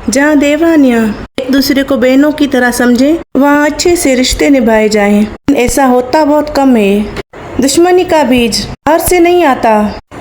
जहाँ देवरानियाँ एक दूसरे को बहनों की तरह समझे, वहाँ अच्छे से रिश्ते निभाए जाएं। ऐसा होता बहुत कम है। दुश्मनी का बीज बाहर से नहीं आता,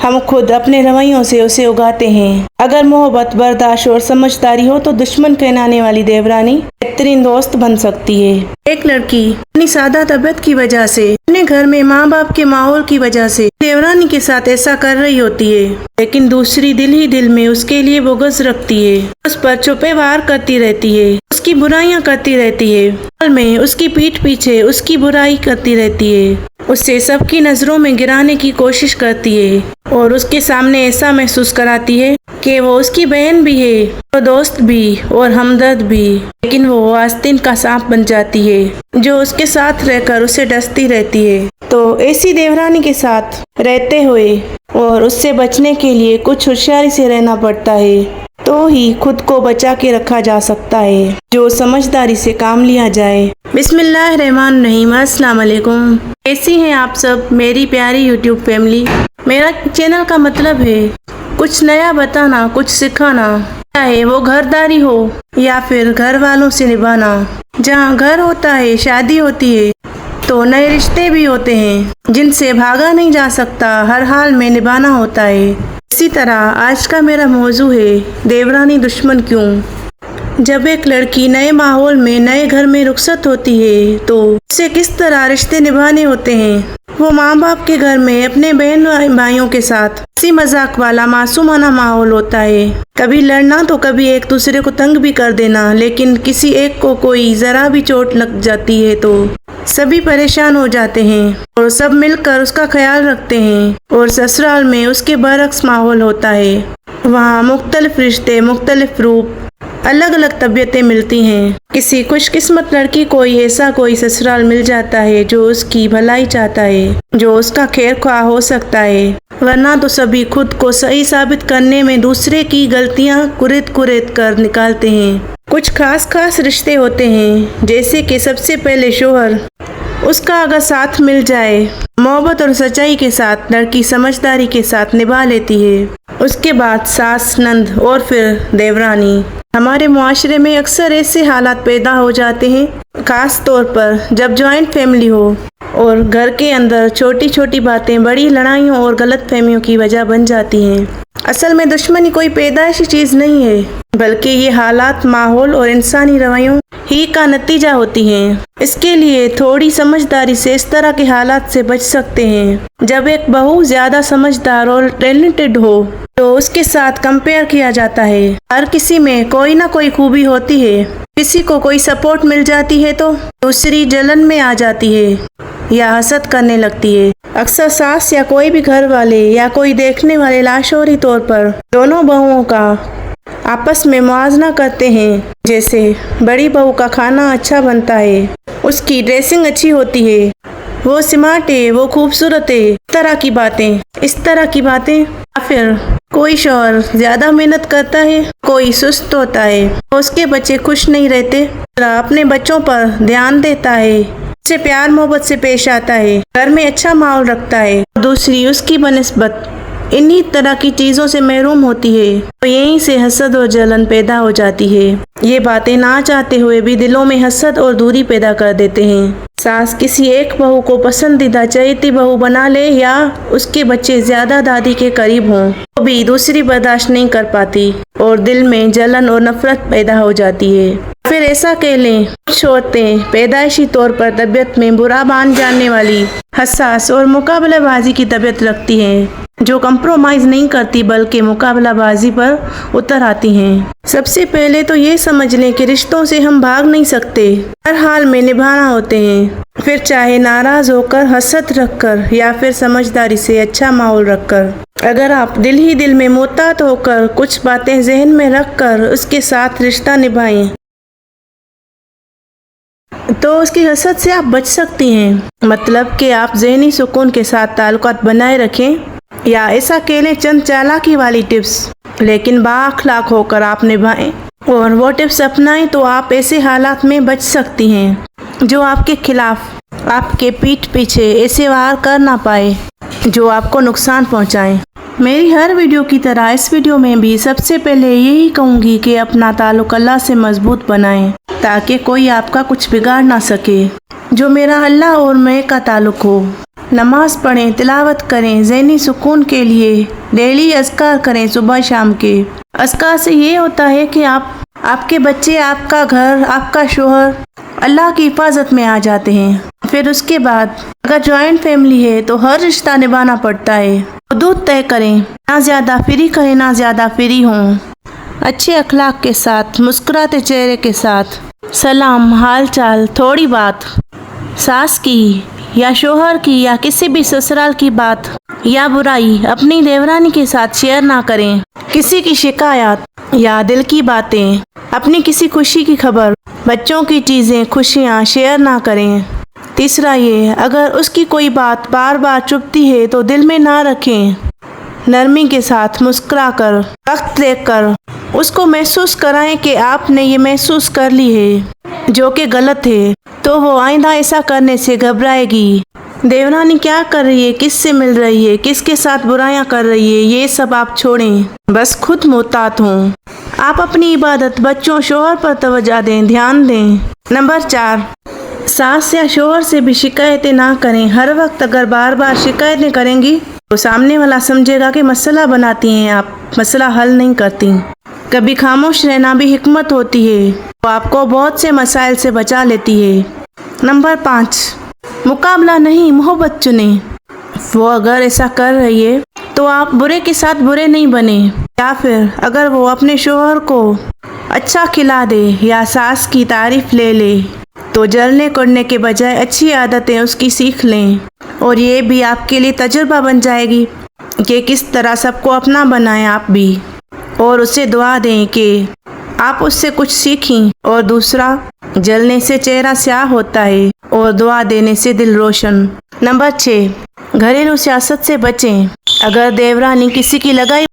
हम खुद अपने रवैयों से उसे उगाते हैं। अगर मोहब्बत, बर्दाश्त और समझदारी हो तो दुश्मन कहलाने वाली देवरानी बेहतरीन दोस्त बन सकती है। एक लड़की अपनी सादा तबीयत की वजह से, अपने घर में माँ बाप के माहौल की वजह से देवरानी के साथ ऐसा कर रही होती है, लेकिन दूसरी दिल ही दिल में उसके लिए बुग़्ज़ रखती है, उस पर छुपे वार करती रहती है, उसकी बुराइयां करती रहती है, हाल में उसकी पीठ पीछे उसकी बुराई करती रहती है, उससे सबकी नजरों में गिराने की कोशिश करती है और उसके सामने ऐसा महसूस कराती है कि वो उसकी बहन भी है, वो दोस्त भी और हमदर्द भी। लेकिन वो आस्तीन का सांप बन जाती है जो उसके साथ रहकर उसे डसती रहती है। तो ऐसी देवरानी के साथ रहते हुए और उससे बचने के लिए कुछ होशियारी से रहना पड़ता है, तो ही खुद को बचा के रखा जा सकता है, जो समझदारी से काम लिया जाए। बिस्मिल्लाहिर्रहमानिर्रहीम। अस्सलाम वालेकुम। कैसी हैं आप सब मेरी प्यारी यूट्यूब फैमिली। मेरा चैनल का मतलब है कुछ नया बताना, कुछ सिखाना, चाहे वो घरदारी हो या फिर घर वालों से निभाना। जहाँ घर होता है, शादी होती है, तो नए रिश्ते भी होते हैं जिनसे भागा नहीं जा सकता, हर हाल में निभाना होता है। इसी तरह आज का मेरा मौजू है देवरानी दुश्मन क्यों। जब एक लड़की नए माहौल में, नए घर में रुखसत होती है तो उससे किस तरह रिश्ते निभाने होते हैं। वो माँ बाप के घर में अपने बहन भाइयों के साथ हंसी मजाक वाला मासूमाना माहौल होता है, कभी लड़ना तो कभी एक दूसरे को तंग भी कर देना, लेकिन किसी एक को कोई जरा भी चोट लग जाती है तो सभी परेशान हो जाते हैं और सब मिलकर उसका ख्याल रखते हैं। और ससुराल में उसके बरक्स माहौल होता है, वहाँ मुख्तलिफ रिश्ते, मुख्तलिफ रूप, अलग अलग तबीयतें मिलती हैं। किसी खुशकिस्मत लड़की को ही ऐसा कोई ससुराल मिल जाता है जो उसकी भलाई चाहता है, जो उसका खैर ख्वाह हो सकता है, वरना तो सभी खुद को सही साबित करने में दूसरे की गलतियां कुरेद कुरेद कर निकालते हैं। कुछ खास रिश्ते होते हैं, जैसे कि सबसे पहले शोहर, उसका अगर साथ मिल जाए, मोहब्बत और सच्चाई के साथ, लड़की समझदारी के साथ निभा लेती है। उसके बाद सास, नंद और फिर देवरानी। हमारे मुआशरे में अक्सर ऐसे हालात पैदा हो जाते हैं, खास तौर पर जब जॉइंट फैमिली हो और घर के अंदर छोटी छोटी बातें बड़ी लड़ाइयों और गलत फहमियों की वजह बन जाती हैं। असल में दुश्मनी कोई पैदाइशी चीज़ नहीं है, बल्कि ये हालात, माहौल और इंसानी रवैयों ही का नतीजा होती हैं। इसके लिए थोड़ी समझदारी से इस तरह के हालात से बच सकते हैं। जब एक बहू ज्यादा समझदार और टैलेंटेड हो तो उसके साथ कंपेयर किया जाता है। हर किसी में कोई ना कोई खूबी होती है, किसी को कोई सपोर्ट मिल जाती है तो दूसरी जलन में आ जाती है या हसद करने लगती है। अक्सर सास या कोई भी घर वाले या कोई देखने वाले लाशोरी तौर पर दोनों बहुओं का आपस में मुआवजा करते हैं। जैसे बड़ी बहू का खाना अच्छा बनता है, उसकी ड्रेसिंग अच्छी होती है, वो स्मार्ट है, वो खूबसूरत है, इस तरह की बातें। या फिर कोई शौहर ज्यादा मेहनत करता है, कोई सुस्त होता है, उसके बच्चे खुश नहीं रहते, अपने बच्चों पर ध्यान देता है, उससे प्यार मोहब्बत से पेश आता है, घर में अच्छा माहौल रखता है, दूसरी उसकी बनिस्बत इन्हीं तरह की चीजों से महरूम होती है, तो यहीं से हसद और जलन पैदा हो जाती है। ये बातें ना चाहते हुए भी दिलों में हसद और दूरी पैदा कर देते हैं। सास किसी एक बहू को पसंदीदा चहेती बहू बना ले या उसके बच्चे ज्यादा दादी के करीब हों तो भी दूसरी बर्दाश्त नहीं कर पाती और दिल में जलन और नफरत पैदा हो जाती है। फिर ऐसा कह लें, कुछ औरतें पैदाइशी तौर पर तबीयत में बुरा मान जाने वाली, हसास और मुकाबलाबाजी की तबीयत रखती हैं, जो कंप्रोमाइज नहीं करती बल्कि मुकाबलाबाजी पर उतर आती हैं। सबसे पहले तो ये समझ लें कि रिश्तों से हम भाग नहीं सकते, हर हाल में निभाना होते हैं। फिर चाहे नाराज होकर, हसद रखकर या फिर समझदारी से अच्छा माहौल रखकर। अगर आप दिल ही दिल में मुहतात होकर कुछ बातें जहन में रखकर उसके साथ रिश्ता निभाएं तो उसकी हसद से आप बच सकती हैं। मतलब कि आप ज़हनी सुकून के साथ ताल्लुकात बनाए रखें, या ऐसा कह लें चंद चालाकी वाली टिप्स लेकिन बाअखलाक होकर आप निभाएं और वो टिप्स अपनाएं तो आप ऐसे हालात में बच सकती हैं जो आपके खिलाफ, आपके पीठ पीछे ऐसे वार कर ना पाए जो आपको नुकसान पहुंचाएं। मेरी हर वीडियो की तरह इस वीडियो में भी सबसे पहले यही कहूँगी कि अपना ताल्लुक अल्लाह से मजबूत बनाएं ताकि कोई आपका कुछ बिगाड़ ना सके। जो मेरा अल्लाह और मैं का ताल्लुक हो। नमाज पढ़ें, तिलावत करें, ज़हनी सुकून के लिए डेली अज़कार करें सुबह शाम के। अज़कार से ये होता है कि आपके बच्चे, आपका घर, आपका शोहर अल्लाह की हिफाजत में आ जाते हैं। फिर उसके बाद अगर जॉइंट फैमिली है तो हर रिश्ता निभाना पड़ता है। हदूद तय करें, ना ज़्यादा फ्री करें ना ज़्यादा फ्री हों। अच्छे अखलाक के साथ, मुस्कुराते चेहरे के साथ सलाम, हाल चाल, थोड़ी बात, सास की या शोहर की या किसी भी ससुराल की बात या बुराई अपनी देवरानी के साथ शेयर ना करें। किसी की शिकायत या दिल की बातें, अपनी किसी खुशी की खबर, बच्चों की चीज़ें, खुशियाँ शेयर ना करें। तीसरा ये, अगर उसकी कोई बात बार बार चुभती है तो दिल में ना रखें। नरमी के साथ मुस्कुरा कर, वक्त देकर उसको महसूस कराएं कि आपने ये महसूस कर ली है जो कि गलत है, तो वो आइंदा ऐसा करने से घबराएगी। देवरानी क्या कर रही है, किससे मिल रही है, किसके साथ बुराइयां कर रही है, ये सब आप छोड़ें, बस खुद मोहतात हों। आप अपनी इबादत, बच्चों, शोहर पर तवज्जो दें, ध्यान दें। नंबर 4, सास या शोहर से भी शिकायतें ना करें। हर वक्त अगर बार बार शिकायतें करेंगी तो सामने वाला समझेगा कि मसला बनाती हैं आप, मसला हल नहीं करती। कभी खामोश रहना भी हिकमत होती है, वो आपको बहुत से मसाइल से बचा लेती है। नंबर 5, मुकाबला नहीं, मोहब्बत चुने। वो अगर ऐसा कर रही है तो आप बुरे के साथ बुरे नहीं बने। या फिर अगर वो अपने शोहर को अच्छा खिला दे या सास की तारीफ ले ले तो जलने करने के बजाय अच्छी आदतें उसकी सीख लें। और ये भी आपके लिए तजुर्बा बन जाएगी कि किस तरह सबको अपना बनाएं आप भी। और उसे दुआ दें कि आप उससे कुछ सीखें। और दूसरा, जलने से चेहरा स्याह होता है और दुआ देने से दिल रोशन। नंबर 6, घरेलू सियासत से बचें। अगर देवरानी किसी की लगाई